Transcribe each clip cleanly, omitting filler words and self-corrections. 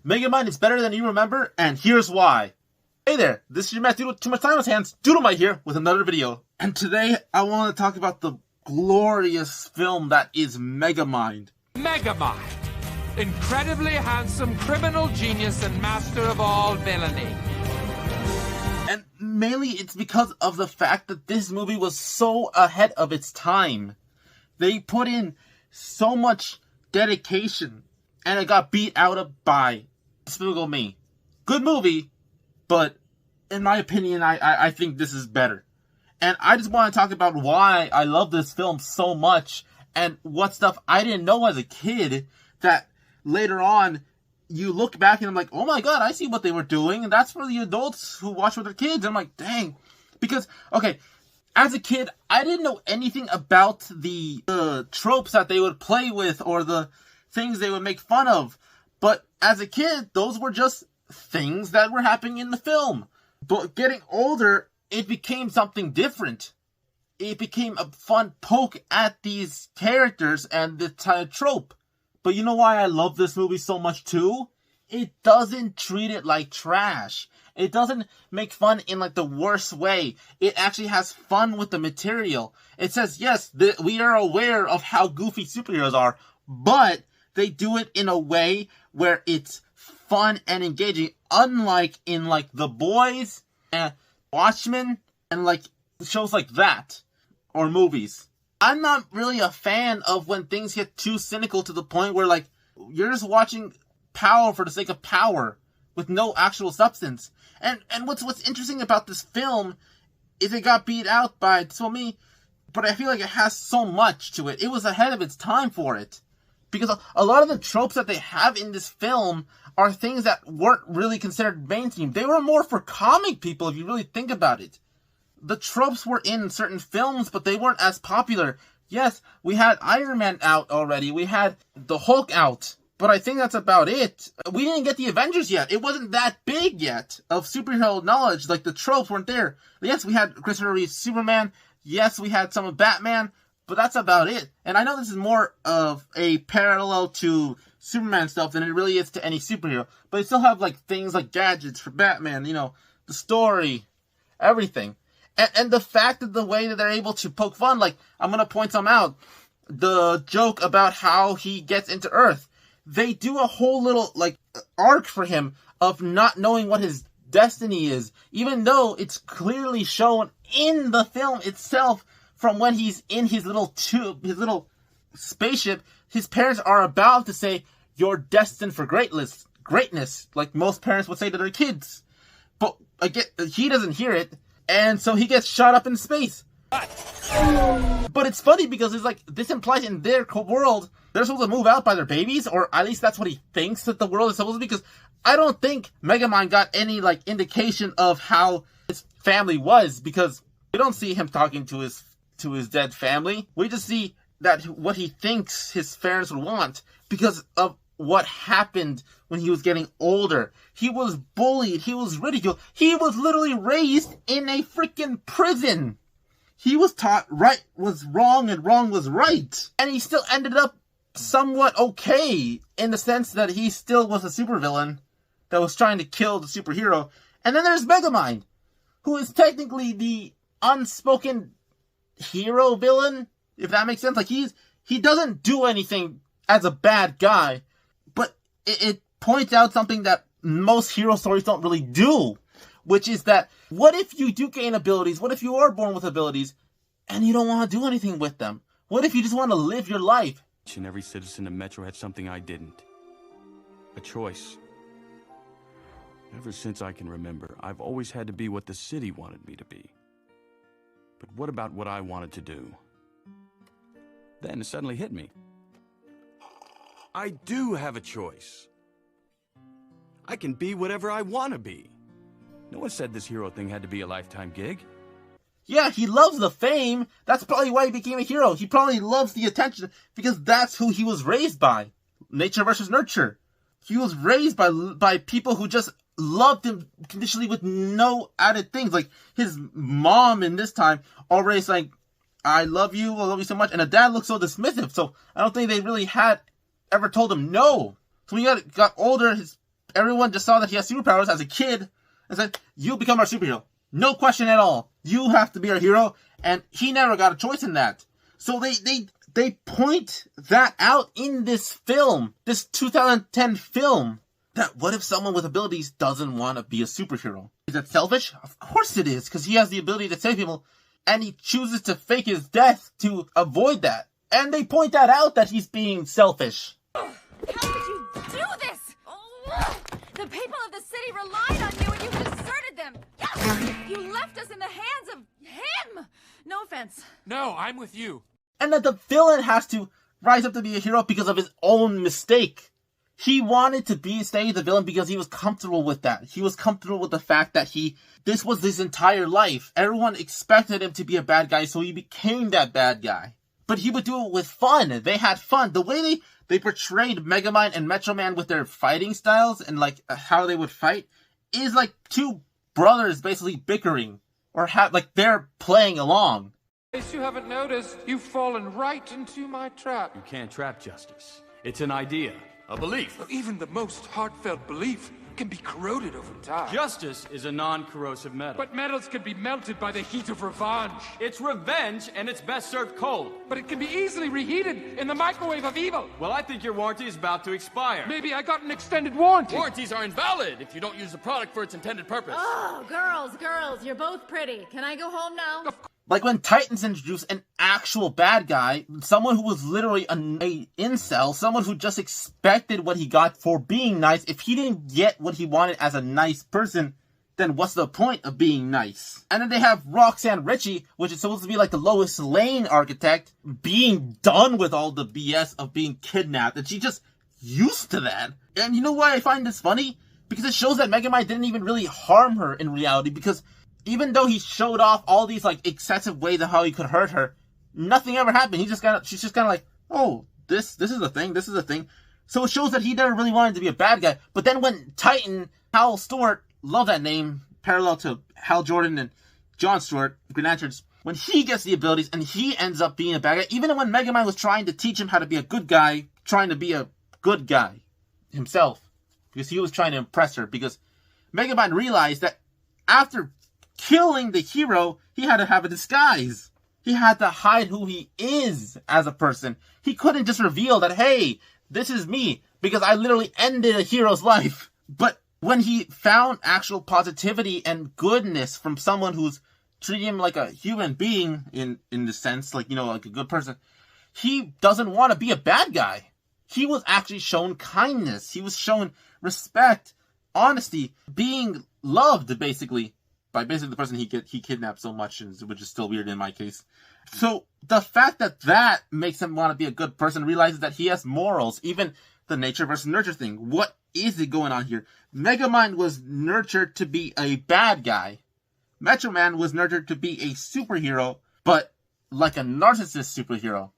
Megamind is better than you remember, and here's why. Hey there, this is your Matt Dude with too much time on his hands, Doodlemite here with another video. And today, I want to talk about the glorious film that is Megamind. Megamind, incredibly handsome criminal genius and master of all villainy. And mainly it's because of the fact that this movie was so ahead of its time. They put in so much dedication, and it got beat out of by Despicable Me. Good movie, but in my opinion, I think this is better. And I just want to talk about why I love this film so much, and what stuff I didn't know as a kid that later on you look back and I'm like, oh my god, I see what they were doing, and that's for the adults who watch with their kids. I'm like, dang. Because, okay, as a kid, I didn't know anything about the tropes that they would play with or the things they would make fun of. But as a kid, those were just things that were happening in the film. But getting older, it became something different. It became a fun poke at these characters and the trope. But you know why I love this movie so much too? It doesn't treat it like trash. It doesn't make fun in like the worst way. It actually has fun with the material. It says, yes, we are aware of how goofy superheroes are, but they do it in a way where it's fun and engaging, unlike in like The Boys and Watchmen and like shows like that, or movies. I'm not really a fan of when things get too cynical to the point where like you're just watching power for the sake of power with no actual substance. And what's interesting about this film is it got beat out by Me, but I feel like it has so much to it. It was ahead of its time for it. Because a lot of the tropes that they have in this film are things that weren't really considered mainstream. They were more for comic people, if you really think about it. The tropes were in certain films, but they weren't as popular. Yes, we had Iron Man out already. We had the Hulk out. But I think that's about it. We didn't get the Avengers yet. It wasn't that big yet of superhero knowledge. Like, the tropes weren't there. Yes, we had Christopher Reeve's Superman. Yes, we had some of Batman. But that's about it. And I know this is more of a parallel to Superman stuff than it really is to any superhero. But they still have, like, things like gadgets for Batman, you know, the story, everything. And the fact that the way that they're able to poke fun, like, I'm going to point some out. The joke about how he gets into Earth. They do a whole little, like, arc for him of not knowing what his destiny is. Even though it's clearly shown in the film itself from when he's in his little tube, his little spaceship, his parents are about to say, you're destined for greatness, like most parents would say to their kids. But again, he doesn't hear it, and so he gets shot up in space. But it's funny because it's like, this implies in their world, they're supposed to move out by their babies, or at least that's what he thinks that the world is supposed to be, because I don't think Megamind got any, like, indication of how his family was, because we don't see him talking to his dead family. We just see that what he thinks his parents would want because of what happened when he was getting older. He was bullied. He was ridiculed. He was literally raised in a freaking prison. He was taught right was wrong and wrong was right. And he still ended up somewhat okay in the sense that he still was a supervillain that was trying to kill the superhero. And then there's Megamind, who is technically the unspoken hero villain, if that makes sense. Like, he doesn't do anything as a bad guy, but it points out something that most hero stories don't really do, which is that, what if you do gain abilities? What if you are born with abilities and you don't want to do anything with them? What if you just want to live your life? Each and every citizen of Metro had something I didn't. A choice. Ever since I can remember, I've always had to be what the city wanted me to be. But what about what I wanted to do? Then it suddenly hit me. I do have a choice. I can be whatever I want to be. No one said this hero thing had to be a lifetime gig. Yeah, he loves the fame. That's probably why he became a hero. He probably loves the attention because that's who he was raised by. Nature versus nurture. He was raised by people who just loved him conditionally with no added things. Like, his mom in this time already saying, I love you so much. And the dad looked so dismissive. So I don't think they really had ever told him no. So when he got older, his Everyone just saw that he has superpowers as a kid and said, you become our superhero. No question at all. You have to be our hero. And he never got a choice in that. So they point that out in this film, this 2010 film, that what if someone with abilities doesn't want to be a superhero? Is that selfish? Of course it is, because he has the ability to save people, and he chooses to fake his death to avoid that. And they point that out, that he's being selfish. How could you do this? Oh, the people of the city relied on you and you deserted them. You left us in the hands of him. No offense. No, I'm with you. And that the villain has to rise up to be a hero because of his own mistake. He wanted to stay the villain because he was comfortable with that. He was comfortable with the fact that this was his entire life. Everyone expected him to be a bad guy, so he became that bad guy. But he would do it with fun. They had fun. The way they portrayed Megamind and Metro Man with their fighting styles and like how they would fight is like two brothers basically bickering or they're playing along. In case you haven't noticed, you've fallen right into my trap. You can't trap justice. It's an idea, a belief. Even the most heartfelt belief can be corroded over time. Justice is a non-corrosive metal. But metals can be melted by the heat of revenge. It's revenge, and it's best served cold. But it can be easily reheated in the microwave of evil. Well, I think your warranty is about to expire. Maybe I got an extended warranty. Warranties are invalid if you don't use the product for its intended purpose. Oh, girls, you're both pretty. Can I go home now? Like when Titans introduced an actual bad guy, someone who was literally a incel, someone who just expected what he got for being nice. If he didn't get what he wanted as a nice person, then what's the point of being nice? And then they have Roxanne Ritchie, which is supposed to be like the Lois Lane architect, being done with all the BS of being kidnapped, and she just used to that. And you know why I find this funny? Because it shows that Megamind didn't even really harm her in reality, because even though he showed off all these like excessive ways of how he could hurt her, nothing ever happened. She's just kind of like, oh, this is a thing, this is a thing. So it shows that he never really wanted to be a bad guy. But then when Titan, Hal Stewart, love that name, parallel to Hal Jordan and Jon Stewart, Green Lanterns, when he gets the abilities and he ends up being a bad guy, even when Megamind was trying to teach him how to be a good guy, trying to be a good guy himself, because he was trying to impress her, because Megamind realized that after killing the hero, he had to have a disguise. He had to hide who he is as a person. He couldn't just reveal that, hey, this is me, because I literally ended a hero's life. But when he found actual positivity and goodness from someone who's treating him like a human being, in the sense, like, you know, like a good person, he doesn't want to be a bad guy. He was actually shown kindness. He was shown respect, honesty, being loved, basically, by basically the person he kidnapped so much, which is still weird in my case. So the fact that makes him want to be a good person, realizes that he has morals, even the nature versus nurture thing. What is it going on here? Megamind was nurtured to be a bad guy. Metro Man was nurtured to be a superhero, but like a narcissist superhero.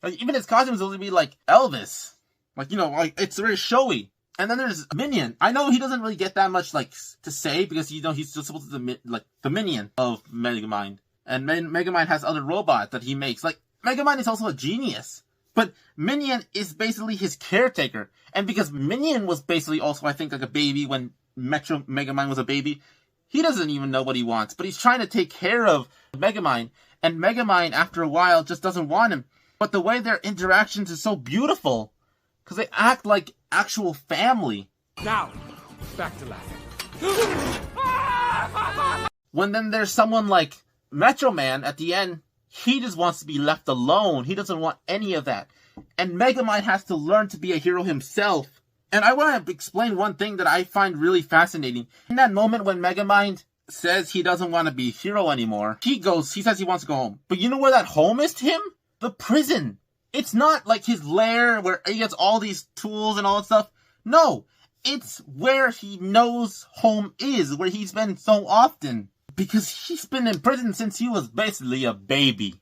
Like, even his costume is supposed to be like Elvis. Like, you know, like, it's very showy. And then there's Minion. I know he doesn't really get that much, like, to say, because, you know, he's still supposed to be, like, the minion of Megamind. And Megamind has other robots that he makes. Like, Megamind is also a genius. But Minion is basically his caretaker. And because Minion was basically also, I think, like a baby when Megamind was a baby, he doesn't even know what he wants. But he's trying to take care of Megamind. And Megamind, after a while, just doesn't want him. But the way their interactions is so beautiful, because they act like actual family. Now, back to laughing. When then there's someone like Metro Man at the end, he just wants to be left alone. He doesn't want any of that. And Megamind has to learn to be a hero himself. And I want to explain one thing that I find really fascinating. In that moment when Megamind says he doesn't want to be a hero anymore, he says he wants to go home. But you know where that home is to him? The prison. It's not like his lair where he gets all these tools and all that stuff. No, it's where he knows home is, where he's been so often. Because he's been in prison since he was basically a baby.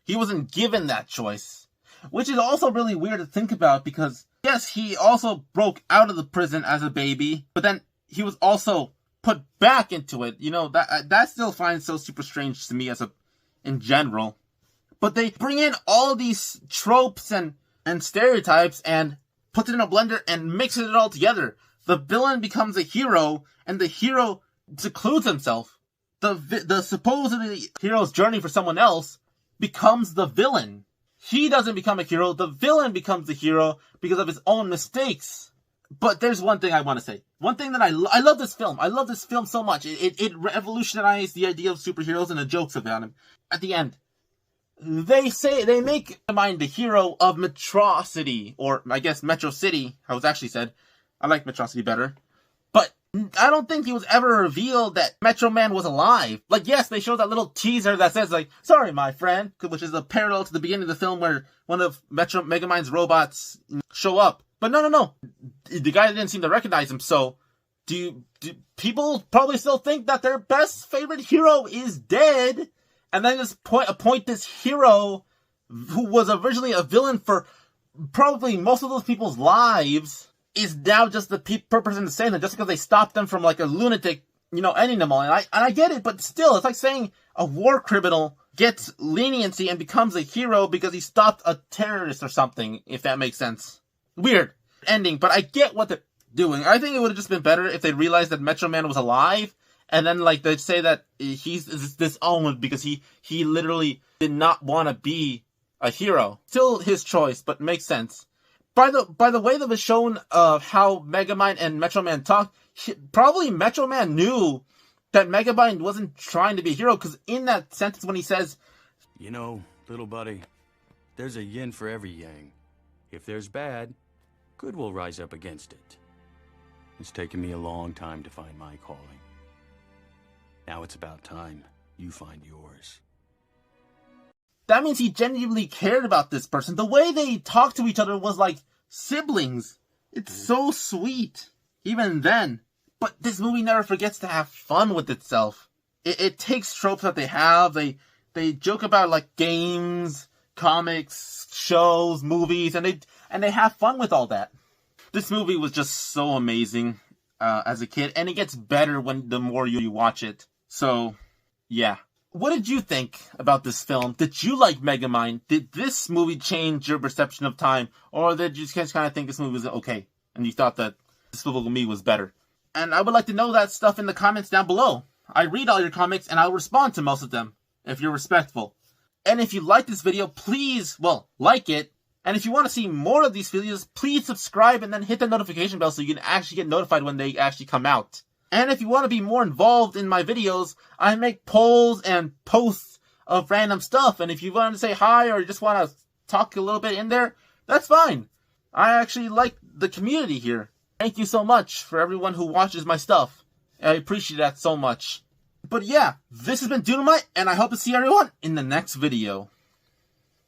He wasn't given that choice. Which is also really weird to think about, because yes, he also broke out of the prison as a baby, but then he was also put back into it. You know, that still finds so super strange to me in general. But they bring in all these tropes and stereotypes and put it in a blender and mixes it all together. The villain becomes a hero, and the hero secludes himself. The supposedly hero's journey for someone else becomes the villain. He doesn't become a hero, the villain becomes the hero because of his own mistakes. But there's one thing I want to say. One thing that I love this film. I love this film so much. It revolutionized the idea of superheroes and the jokes about him. At the end, they make Megamind the hero of Metro City, or I guess Metro City, how it's actually said. I like Metro City better. But I don't think it was ever revealed that Metro Man was alive. Like, yes, they show that little teaser that says, like, sorry, my friend, which is a parallel to the beginning of the film where one of Megamind's robots show up. But no. The guy didn't seem to recognize him, so do people probably still think that their best favorite hero is dead, and then just appoint this hero who was originally a villain for probably most of those people's lives is now just the person to save them just because they stopped them from like a lunatic, ending them all. And I get it, but still, it's like saying a war criminal gets leniency and becomes a hero because he stopped a terrorist or something, if that makes sense. Weird ending, but I get what they're doing. I think it would have just been better if they realized that Metro Man was alive, and then like they'd say that he's disowned because he literally did not want to be a hero. Still his choice, but makes sense. By the way that was shown of how Megamind and Metro Man talked, probably Metro Man knew that Megamind wasn't trying to be a hero, because in that sentence when he says, little buddy, there's a yin for every yang. If there's bad, good will rise up against it. It's taken me a long time to find my calling. Now it's about time you find yours. That means he genuinely cared about this person. The way they talked to each other was like siblings. It's so sweet, even then. But this movie never forgets to have fun with itself. It takes tropes that they have. They joke about like games, comics, shows, movies, and they have fun with all that. This movie was just so amazing as a kid, and it gets better the more you watch it. So, yeah. What did you think about this film? Did you like Megamind? Did this movie change your perception of time? Or did you just kind of think this movie was okay, and you thought that Despicable Me was better? And I would like to know that stuff in the comments down below. I read all your comments, and I'll respond to most of them, if you're respectful. And if you like this video, please, like it. And if you want to see more of these videos, please subscribe and then hit the notification bell so you can actually get notified when they actually come out. And if you want to be more involved in my videos, I make polls and posts of random stuff. And if you want to say hi or you just want to talk a little bit in there, that's fine. I actually like the community here. Thank you so much for everyone who watches my stuff. I appreciate that so much. But yeah, this has been Dynamite, and I hope to see everyone in the next video.